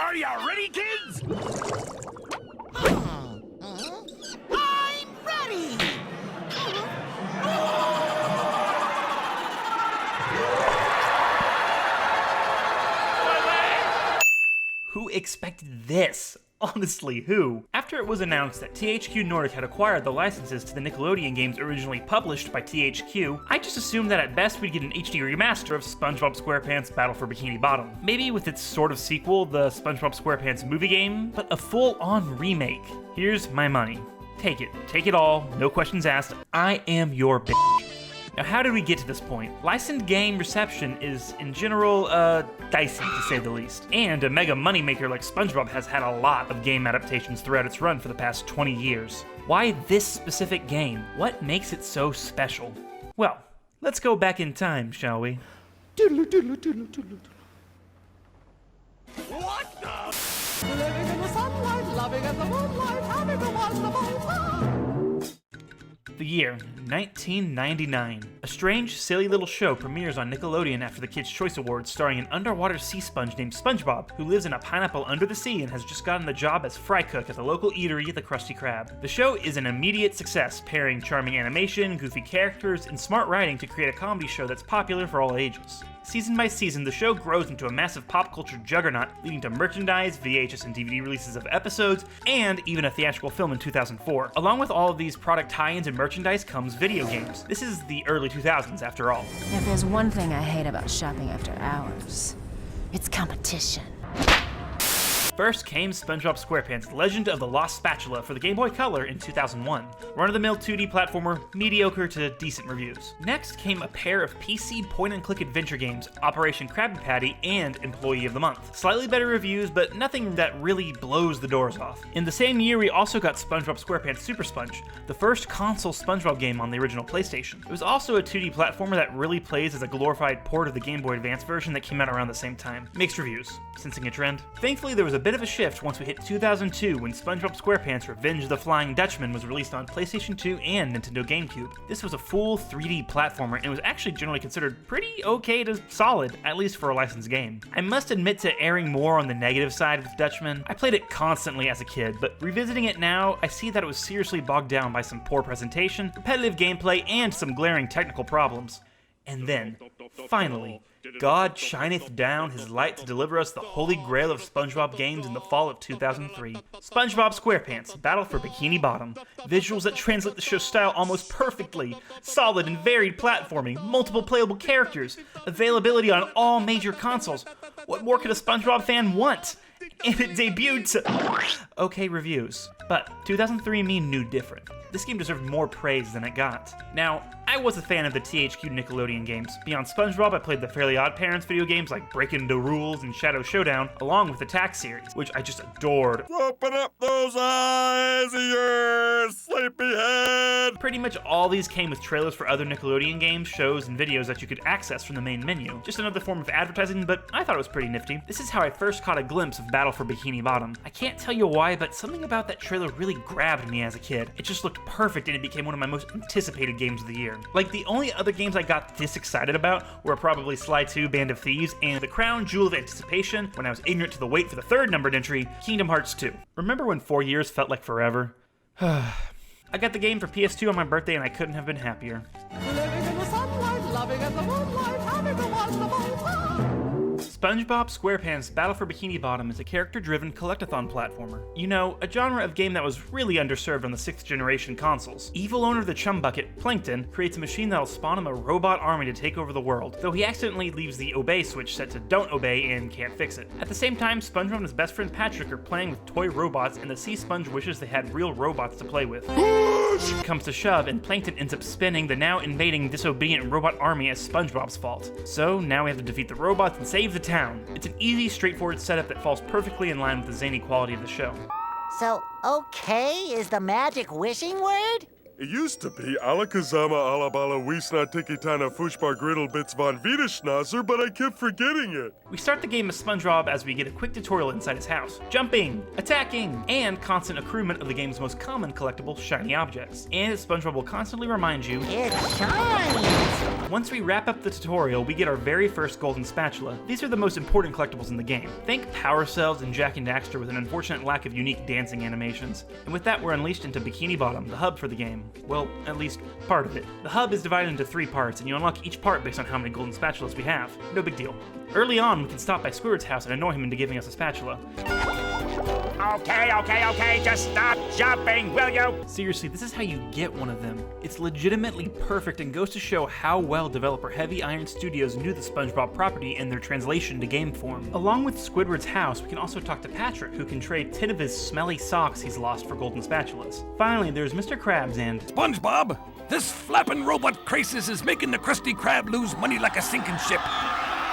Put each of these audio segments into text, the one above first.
Are you ready, kids? I'm ready! Who expected this? Honestly, who? After it was announced that THQ Nordic had acquired the licenses to the Nickelodeon games originally published by THQ, I just assumed that at best we'd get an HD remaster of SpongeBob SquarePants Battle for Bikini Bottom. Maybe with its sort of sequel, the SpongeBob SquarePants movie game, but a full-on remake. Here's my money. Take it all, no questions asked. I am your bitch. Now, how did we get to this point? Licensed game reception is, in general, dicey, to say the least. And a mega moneymaker like SpongeBob has had a lot of game adaptations throughout its run for the past 20 years. Why this specific game? What makes it so special? Well, let's go back in time, shall we? Doodle doodle doodle doodle. What the? Living in the sunlight, loving in the moonlight, having a wonderful time. The year, 1999. A strange, silly little show premieres on Nickelodeon after the Kids' Choice Awards, starring an underwater sea sponge named SpongeBob, who lives in a pineapple under the sea and has just gotten the job as fry cook at the local eatery, the Krusty Krab. The show is an immediate success, pairing charming animation, goofy characters, and smart writing to create a comedy show that's popular for all ages. Season by season, the show grows into a massive pop culture juggernaut, leading to merchandise, VHS and DVD releases of episodes, and even a theatrical film in 2004. Along with all of these product tie-ins and merchandise comes video games. This is the early 2000s, after all. If there's one thing I hate about shopping after hours, it's competition. First came SpongeBob SquarePants Legend of the Lost Spatula for the Game Boy Color in 2001. Run-of-the-mill 2D platformer, mediocre to decent reviews. Next came a pair of PC point-and-click adventure games, Operation Krabby Patty and Employee of the Month. Slightly better reviews, but nothing that really blows the doors off. In the same year, we also got SpongeBob SquarePants Super Sponge, the first console SpongeBob game on the original PlayStation. It was also a 2D platformer that really plays as a glorified port of the Game Boy Advance version that came out around the same time. Mixed reviews. Sensing a trend? Thankfully, there was a bit of a shift once we hit 2002 when SpongeBob SquarePants Revenge of the Flying Dutchman was released on PlayStation 2 and Nintendo GameCube. This was a full 3D platformer and was actually generally considered pretty okay to solid, at least for a licensed game. I must admit to erring more on the negative side of Dutchman. I played it constantly as a kid, but revisiting it now, I see that it was seriously bogged down by some poor presentation, repetitive gameplay, and some glaring technical problems. And then, finally, God shineth down his light to deliver us the holy grail of SpongeBob games in the fall of 2003. SpongeBob SquarePants Battle for Bikini Bottom. Visuals that translate the show's style almost perfectly. Solid and varied platforming, multiple playable characters, availability on all major consoles. What more could a SpongeBob fan want? And it debuted to okay reviews. But 2003 me knew different. This game deserved more praise than it got. Now, I was a fan of the THQ Nickelodeon games. Beyond SpongeBob, I played the Fairly OddParents video games like Breaking the Rules and Shadow Showdown, along with the Tax series, which I just adored. Open up those eyes of yours, sleepyhead! Pretty much all these came with trailers for other Nickelodeon games, shows, and videos that you could access from the main menu. Just another form of advertising, but I thought it was pretty nifty. This is how I first caught a glimpse of Battle for Bikini Bottom. I can't tell you why, but something about that trailer really grabbed me as a kid. It just looked perfect and it became one of my most anticipated games of the year. Like, the only other games I got this excited about were probably Sly 2 Band of Thieves and the crown jewel of anticipation when I was ignorant to the wait for the third numbered entry, Kingdom Hearts 2. Remember when 4 years felt like forever? I got the game for PS2 on my birthday and I couldn't have been happier. Living in the sunlight, loving in the moonlight, having a wonderful time. SpongeBob SquarePants Battle for Bikini Bottom is a character-driven collectathon platformer. You know, a genre of game that was really underserved on the 6th generation consoles. Evil owner of the Chum Bucket, Plankton, creates a machine that'll spawn him a robot army to take over the world, though he accidentally leaves the obey switch set to don't obey and can't fix it. At the same time, SpongeBob and his best friend Patrick are playing with toy robots and the Sea Sponge wishes they had real robots to play with. Comes to shove and Plankton ends up spinning the now invading disobedient robot army as SpongeBob's fault. So now we have to defeat the robots and save the town. It's an easy, straightforward setup that falls perfectly in line with the zany quality of the show. So, okay is the magic wishing word? It used to be Alakazama Alabala Wiesna Tikitana Fushbar Griddle Bits von Wiederschnauzer, but I kept forgetting it. We start the game as SpongeBob as we get a quick tutorial inside his house. Jumping, attacking, and constant accruement of the game's most common collectible shiny objects. And SpongeBob will constantly remind you, It shines! Once we wrap up the tutorial, we get our very first golden spatula. These are the most important collectibles in the game. Think Power Cells and Jak and Daxter with an unfortunate lack of unique dancing animations. And with that, we're unleashed into Bikini Bottom, the hub for the game. Well, at least part of it. The hub is divided into 3 parts, and you unlock each part based on how many golden spatulas we have. No big deal. Early on, we can stop by Squidward's house and annoy him into giving us a spatula. Okay, just stop jumping, will you? Seriously, this is how you get one of them. It's legitimately perfect and goes to show how well developer Heavy Iron Studios knew the SpongeBob property in their translation to game form. Along with Squidward's house, we can also talk to Patrick, who can trade 10 of his smelly socks he's lost for golden spatulas. Finally, there's Mr. Krabs and... SpongeBob, this flapping robot crisis is making the Krusty Krab lose money like a sinking ship.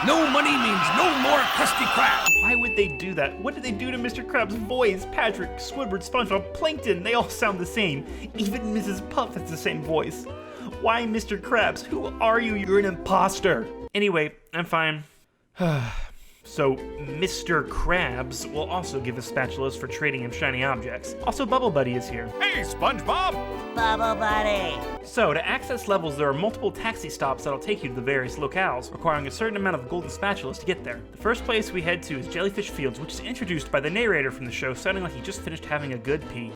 No money means no more Krusty Krab. Why would they do that? What did they do to Mr. Krabs' voice? Patrick, Squidward, SpongeBob, Plankton, they all sound the same. Even Mrs. Puff has the same voice. Why Mr. Krabs? Who are you? You're an imposter. Anyway, I'm fine. So, Mr. Krabs will also give us spatulas for trading him shiny objects. Also, Bubble Buddy is here. Hey, SpongeBob! Bubble Buddy. So, to access levels, there are multiple taxi stops that'll take you to the various locales, requiring a certain amount of golden spatulas to get there. The first place we head to is Jellyfish Fields, which is introduced by the narrator from the show, sounding like he just finished having a good pee.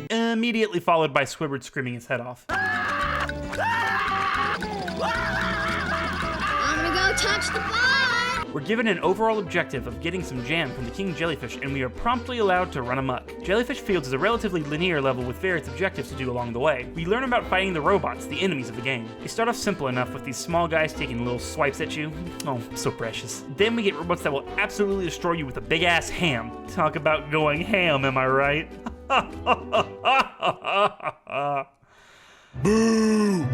Immediately followed by Squidward screaming his head off. I'm gonna go touch the ball! We're given an overall objective of getting some jam from the king jellyfish, and we are promptly allowed to run amok. Jellyfish Fields is a relatively linear level with various objectives to do along the way. We learn about fighting the robots, the enemies of the game. They start off simple enough with these small guys taking little swipes at you. Oh, so precious. Then we get robots that will absolutely destroy you with a big ass ham. Talk about going ham, am I right? Boo!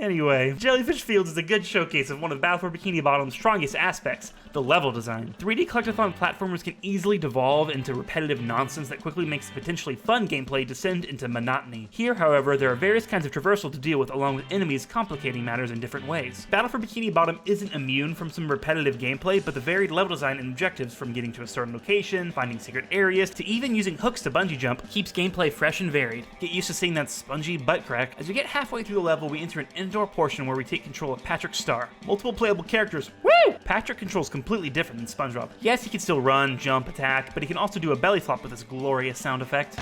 Anyway, Jellyfish Fields is a good showcase of one of Battle for Bikini Bottom's strongest aspects, the level design. 3D collectathon platformers can easily devolve into repetitive nonsense that quickly makes potentially fun gameplay descend into monotony. Here, however, there are various kinds of traversal to deal with, along with enemies complicating matters in different ways. Battle for Bikini Bottom isn't immune from some repetitive gameplay, but the varied level design and objectives, from getting to a certain location, finding secret areas, to even using hooks to bungee jump, keeps gameplay fresh and varied. Get used to seeing that spongy butt crack. As we get halfway through the level, we enter an indoor portion where we take control of Patrick Star. Multiple playable characters. Woo! Patrick controls completely different than SpongeBob. Yes, he can still run, jump, attack, but he can also do a belly flop with this glorious sound effect.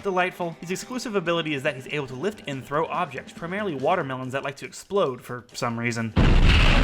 Delightful. His exclusive ability is that he's able to lift and throw objects, primarily watermelons that like to explode for some reason.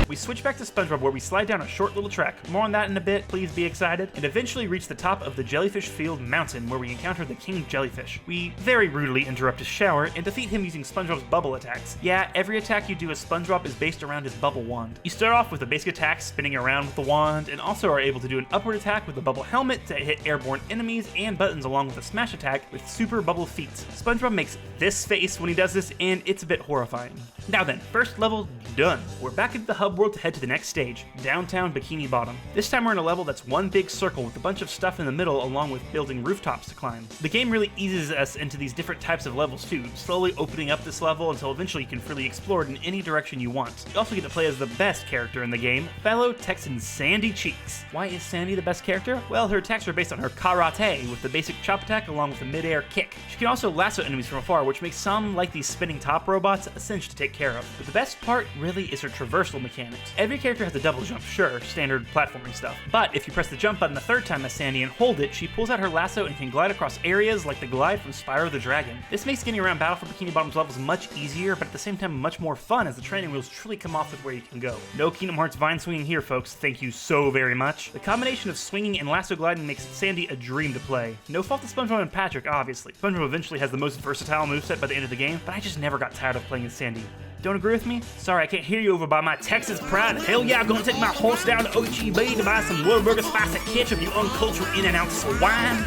We switch back to SpongeBob, where we slide down a short little track. More on that in a bit, please be excited. And eventually reach the top of the Jellyfish Field mountain, where we encounter the King Jellyfish. We very rudely interrupt his shower and defeat him using SpongeBob's bubble attacks. Yeah, every attack you do as SpongeBob is based around his bubble wand. You start off with a basic attack, spinning around with the wand, and also are able to do an upward attack with the bubble helmet to hit airborne enemies and buttons, along with a smash attack with super bubble feet. SpongeBob makes this face when he does this, and it's a bit horrifying. Now then, first level done. We're back at the hub world to head to the next stage, downtown Bikini Bottom. This time we're in a level that's one big circle with a bunch of stuff in the middle, along with building rooftops to climb. The game really eases us into these different types of levels too, slowly opening up this level until eventually you can freely explore it in any direction you want. You also get to play as the best character in the game, fellow Texan Sandy Cheeks. Why is Sandy the best character? Well, her attacks are based on her karate, with the basic chop attack along with a mid-air kick. She can also lasso enemies from afar, which makes some, like these spinning top robots, a cinch to take care of. But the best part really is her traversal mechanics. Every character has a double jump, sure, standard platforming stuff. But if you press the jump button a third time as Sandy and hold it, she pulls out her lasso and can glide across areas like the glide from Spyro the Dragon. This makes getting around Battle for Bikini Bottom's levels much easier, but at the same time much more fun, as the training wheels truly come off with where you can go. No Kingdom Hearts vine swinging here, folks. Thank you so very much. The combination of swinging and lasso gliding makes Sandy a dream to play. No fault to SpongeBob and Patrick, obviously. SpongeBob eventually has the most versatile moveset by the end of the game, but I just never got tired of playing as Sandy. Don't agree with me? Sorry, I can't hear you over by my Texas pride. Hell yeah, I'm gonna take my horse down to H-E-B to buy some Whataburger spicy ketchup, you uncultured In-N-Out swine.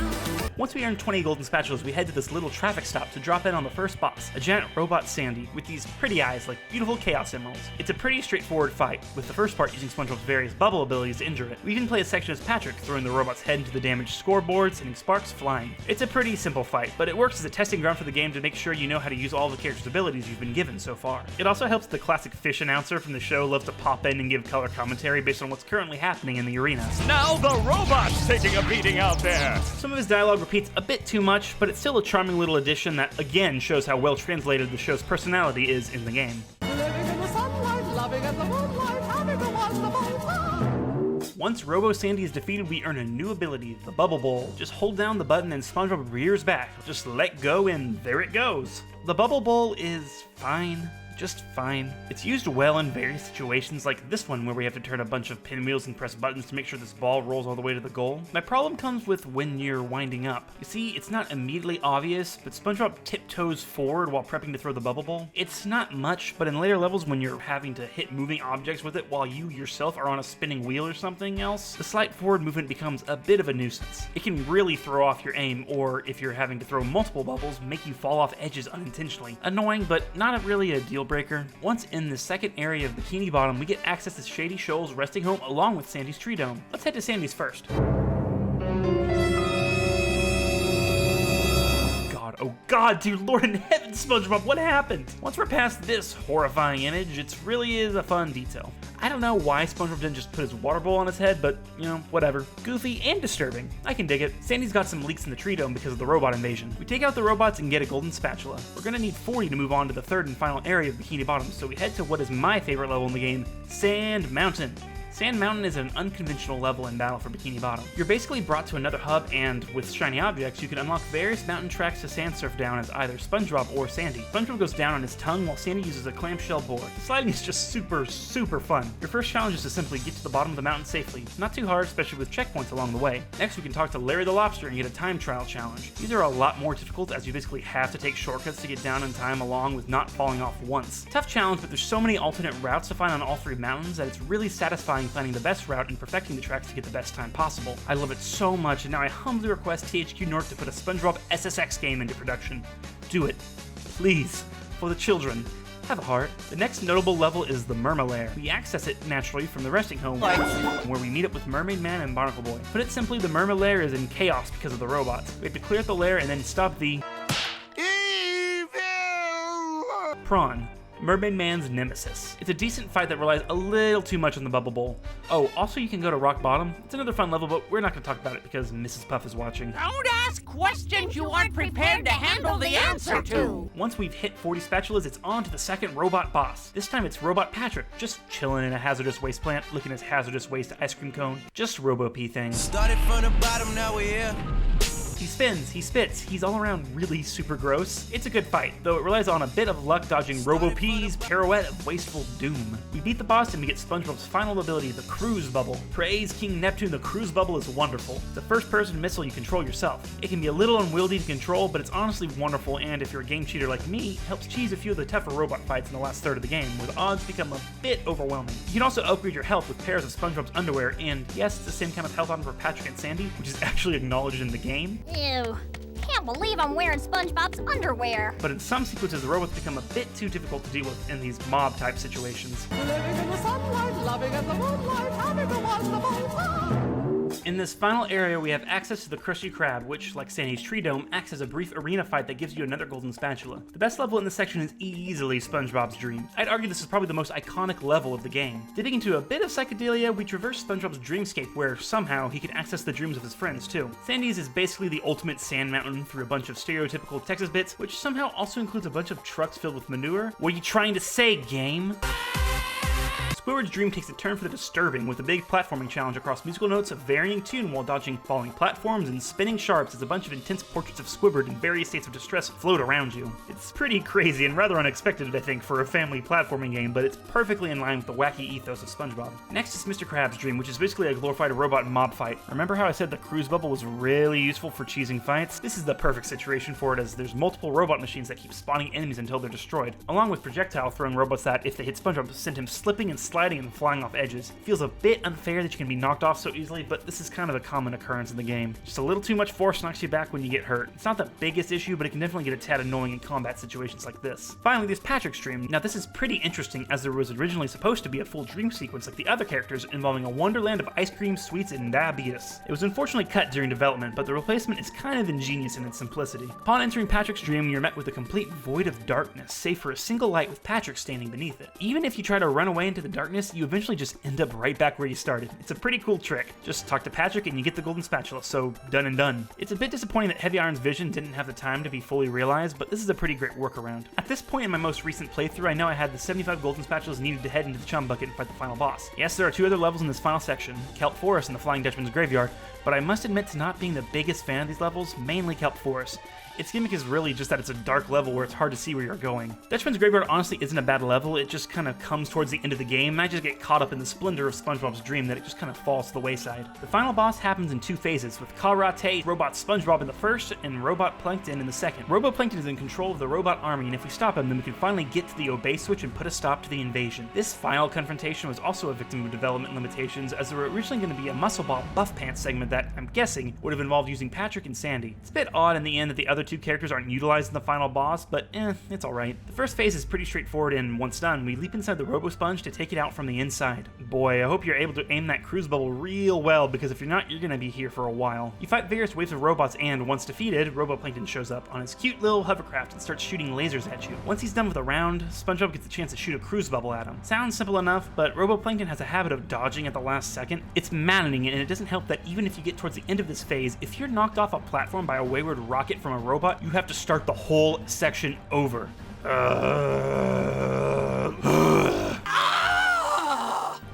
Once we earn 20 golden spatulas, we head to this little traffic stop to drop in on the first boss, a giant robot Sandy, with these pretty eyes like beautiful chaos emeralds. It's a pretty straightforward fight, with the first part using SpongeBob's various bubble abilities to injure it. We even play a section as Patrick, throwing the robot's head into the damaged scoreboard, sending sparks flying. It's a pretty simple fight, but it works as a testing ground for the game to make sure you know how to use all the characters' abilities you've been given so far. It also helps the classic fish announcer from the show love to pop in and give color commentary based on what's currently happening in the arena. Now the robot's taking a beating out there. Some of his dialogue repeats a bit too much, but it's still a charming little addition that again shows how well translated the show's personality is in the game. Living in the Once Robo Sandy is defeated, we earn a new ability, the Bubble Bowl. Just hold down the button and SpongeBob rears back. Just let go and there it goes. The Bubble Bowl is fine. Just fine. It's used well in various situations like this one where we have to turn a bunch of pinwheels and press buttons to make sure this ball rolls all the way to the goal. My problem comes with when you're winding up. You see, it's not immediately obvious, but SpongeBob tiptoes forward while prepping to throw the bubble ball. It's not much, but in later levels when you're having to hit moving objects with it while you yourself are on a spinning wheel or something else, the slight forward movement becomes a bit of a nuisance. It can really throw off your aim, or if you're having to throw multiple bubbles, make you fall off edges unintentionally. Annoying, but not really a deal breaker. Once in the second area of Bikini Bottom, we get access to Shady Shoal's resting home along with Sandy's tree dome. Let's head to Sandy's first. Oh god, dear Lord in heaven, SpongeBob, what happened? Once we're past this horrifying image, it really is a fun detail. I don't know why SpongeBob didn't just put his water bowl on his head, but, you know, whatever. Goofy and disturbing. I can dig it. Sandy's got some leaks in the tree dome because of the robot invasion. We take out the robots and get a golden spatula. We're gonna need 40 to move on to the third and final area of Bikini Bottom, so we head to what is my favorite level in the game, Sand Mountain. Sand Mountain is an unconventional level in battle for Bikini Bottom. You're basically brought to another hub, and with shiny objects, you can unlock various mountain tracks to sand surf down as either SpongeBob or Sandy. SpongeBob goes down on his tongue while Sandy uses a clamshell board. The sliding is just super fun. Your first challenge is to simply get to the bottom of the mountain safely. Not too hard, especially with checkpoints along the way. Next, we can talk to Larry the Lobster and get a time trial challenge. These are a lot more difficult as you basically have to take shortcuts to get down in time along with not falling off once. Tough challenge, but there's so many alternate routes to find on all three mountains that it's really satisfying finding the best route and perfecting the tracks to get the best time possible. I love it so much, and now I humbly request THQ Nordic to put a SpongeBob SSX game into production. Do it. Please. For the children. Have a heart. The next notable level is the Mermalair. We access it naturally from the resting home, where we meet up with Mermaid Man and Barnacle Boy. Put it simply, the Mermalair is in chaos because of the robots. We have to clear out the lair and then stop the evil Prawn, Mermaid Man's nemesis. It's a decent fight that relies a little too much on the bubble bowl. Oh, also you can go to Rock Bottom. It's another fun level, but we're not going to talk about it because Mrs. Puff is watching. Don't ask questions you aren't prepared to handle the answer to. Once we've hit 40 spatulas, it's on to the second robot boss. This time it's Robot Patrick, just chilling in a hazardous waste plant, licking his hazardous waste ice cream cone. Just Robo-P thing. Started from the bottom, now we're here. He spins, he spits, he's all around really super gross. It's a good fight, though it relies on a bit of luck dodging Robo-P's pirouette of wasteful doom. We beat the boss and we get SpongeBob's final ability, the Cruise Bubble. Praise King Neptune, the Cruise Bubble is wonderful. It's a first-person missile you control yourself. It can be a little unwieldy to control, but it's honestly wonderful, and if you're a game cheater like me, it helps cheese a few of the tougher robot fights in the last third of the game, where the odds become a bit overwhelming. You can also upgrade your health with pairs of SpongeBob's underwear, and yes, it's the same kind of health item for Patrick and Sandy, which is actually acknowledged in the game. Ew. Can't believe I'm wearing SpongeBob's underwear. But in some sequences, the robots become a bit too difficult to deal with in these mob-type situations. Living in the sunlight, loving in the moonlight, having a wonderful time. In this final area, we have access to the Krusty Krab, which, like Sandy's Tree Dome, acts as a brief arena fight that gives you another golden spatula. The best level in this section is easily SpongeBob's Dream. I'd argue this is probably the most iconic level of the game. Dipping into a bit of psychedelia, we traverse SpongeBob's dreamscape, where somehow he can access the dreams of his friends too. Sandy's is basically the ultimate sand mountain through a bunch of stereotypical Texas bits, which somehow also includes a bunch of trucks filled with manure. What are you trying to say, game? Squidward's Dream takes a turn for the disturbing with a big platforming challenge across musical notes of varying tune while dodging falling platforms and spinning sharps as a bunch of intense portraits of Squidward in various states of distress float around you. It's pretty crazy and rather unexpected, I think, for a family platforming game, but it's perfectly in line with the wacky ethos of SpongeBob. Next is Mr. Krabs Dream, which is basically a glorified robot mob fight. Remember how I said the Cruise Bubble was really useful for cheesing fights? This is the perfect situation for it, as there's multiple robot machines that keep spawning enemies until they're destroyed, along with projectile throwing robots that, if they hit SpongeBob, send him slipping and sliding and flying off edges. It feels a bit unfair that you can be knocked off so easily, but this is kind of a common occurrence in the game. Just a little too much force knocks you back when you get hurt. It's not the biggest issue, but it can definitely get a tad annoying in combat situations like this. Finally, there's Patrick's Dream. Now this is pretty interesting, as there was originally supposed to be a full dream sequence like the other characters involving a wonderland of ice cream, sweets, and diabetes. It was unfortunately cut during development, but the replacement is kind of ingenious in its simplicity. Upon entering Patrick's Dream, you're met with a complete void of darkness, save for a single light with Patrick standing beneath it. Even if you try to run away into the darkness, you eventually just end up right back where you started. It's a pretty cool trick. Just talk to Patrick and you get the golden spatula, so done and done. It's a bit disappointing that Heavy Iron's vision didn't have the time to be fully realized, but this is a pretty great workaround. At this point in my most recent playthrough, I know I had the 75 golden spatulas needed to head into the chum bucket and fight the final boss. Yes, there are 2 other levels in this final section, Kelp Forest and the Flying Dutchman's Graveyard, but I must admit to not being the biggest fan of these levels, mainly Kelp Forest. Its gimmick is really just that it's a dark level where it's hard to see where you're going. Dutchman's Graveyard honestly isn't a bad level, it just kind of comes towards the end of the game, and I just get caught up in the splendor of SpongeBob's Dream that it just kind of falls to the wayside. The final boss happens in 2 phases, with Karate Robot SpongeBob in the first, and Robot Plankton in the second. Roboplankton is in control of the robot army, and if we stop him, then we can finally get to the obey switch and put a stop to the invasion. This final confrontation was also a victim of development limitations, as there were originally going to be a Muscle Ball Buff Pants segment that, I'm guessing, would have involved using Patrick and Sandy. It's a bit odd in the end that the other 2 characters aren't utilized in the final boss, but it's alright. The first phase is pretty straightforward, and once done, we leap inside the Robo-Sponge to take it out from the inside. Boy, I hope you're able to aim that cruise bubble real well, because if you're not, you're gonna be here for a while. You fight various waves of robots, and once defeated, Roboplankton shows up on his cute little hovercraft and starts shooting lasers at you. Once he's done with a round, SpongeBob gets a chance to shoot a cruise bubble at him. Sounds simple enough, but Roboplankton has a habit of dodging at the last second. It's maddening, and it doesn't help that even if you get towards the end of this phase, if you're knocked off a platform by a wayward rocket from a robot, you have to start the whole section over.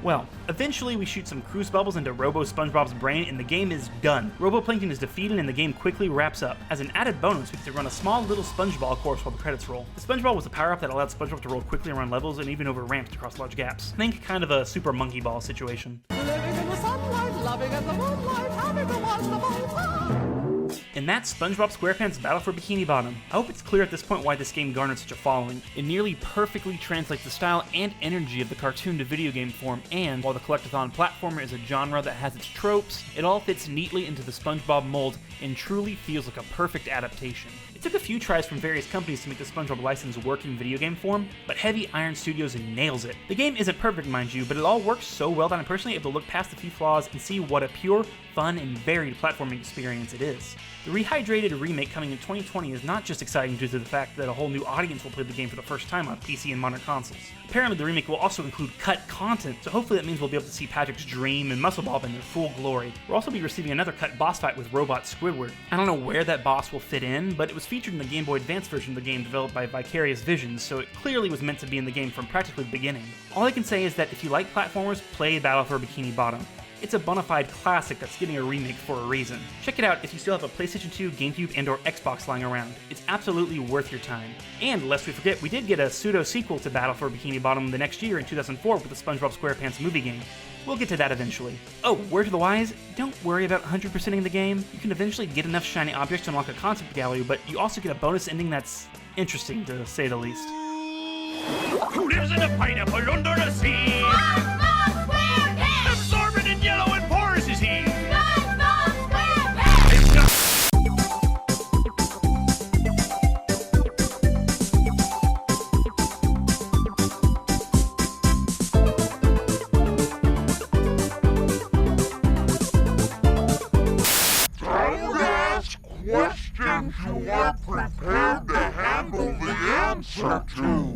Well, eventually we shoot some cruise bubbles into Robo SpongeBob's brain and the game is done. Roboplankton is defeated and the game quickly wraps up. As an added bonus, we get to run a small little SpongeBall course while the credits roll. The SpongeBall was a power-up that allowed SpongeBob to roll quickly around levels and even over ramps to cross large gaps. Think kind of a Super Monkey Ball situation. Living in the sunlight, loving in the moonlight, having a wonderful time. And that's SpongeBob SquarePants' Battle for Bikini Bottom. I hope it's clear at this point why this game garnered such a following. It nearly perfectly translates the style and energy of the cartoon to video game form, and while the collectathon platformer is a genre that has its tropes, it all fits neatly into the SpongeBob mold and truly feels like a perfect adaptation. It took a few tries from various companies to make the SpongeBob license work in video game form, but Heavy Iron Studios nails it. The game isn't perfect, mind you, but it all works so well that I'm personally able to look past a few flaws and see what a pure, fun, and varied platforming experience it is. The Rehydrated remake coming in 2020 is not just exciting due to the fact that a whole new audience will play the game for the first time on PC and modern consoles. Apparently the remake will also include cut content, so hopefully that means we'll be able to see Patrick's Dream and Muscle Bob in their full glory. We'll also be receiving another cut boss fight with Robot Squidward. I don't know where that boss will fit in, but it was featured in the Game Boy Advance version of the game developed by Vicarious Visions, so it clearly was meant to be in the game from practically the beginning. All I can say is that if you like platformers, play Battle for Bikini Bottom. It's a bona fide classic that's getting a remake for a reason. Check it out if you still have a PlayStation 2, GameCube, and or Xbox lying around. It's absolutely worth your time. And lest we forget, we did get a pseudo-sequel to Battle for Bikini Bottom the next year in 2004 with the SpongeBob SquarePants movie game. We'll get to that eventually. Oh, word to the wise, don't worry about 100%ing the game. You can eventually get enough shiny objects to unlock a concept gallery, but you also get a bonus ending that's interesting, to say the least. Who lives in a pineapple under the sea? SpongeBob SquarePants! Absorbent and yellow and porous is he. SpongeBob SquarePants! It's not Don't ask questions you are prepared to handle the answer to.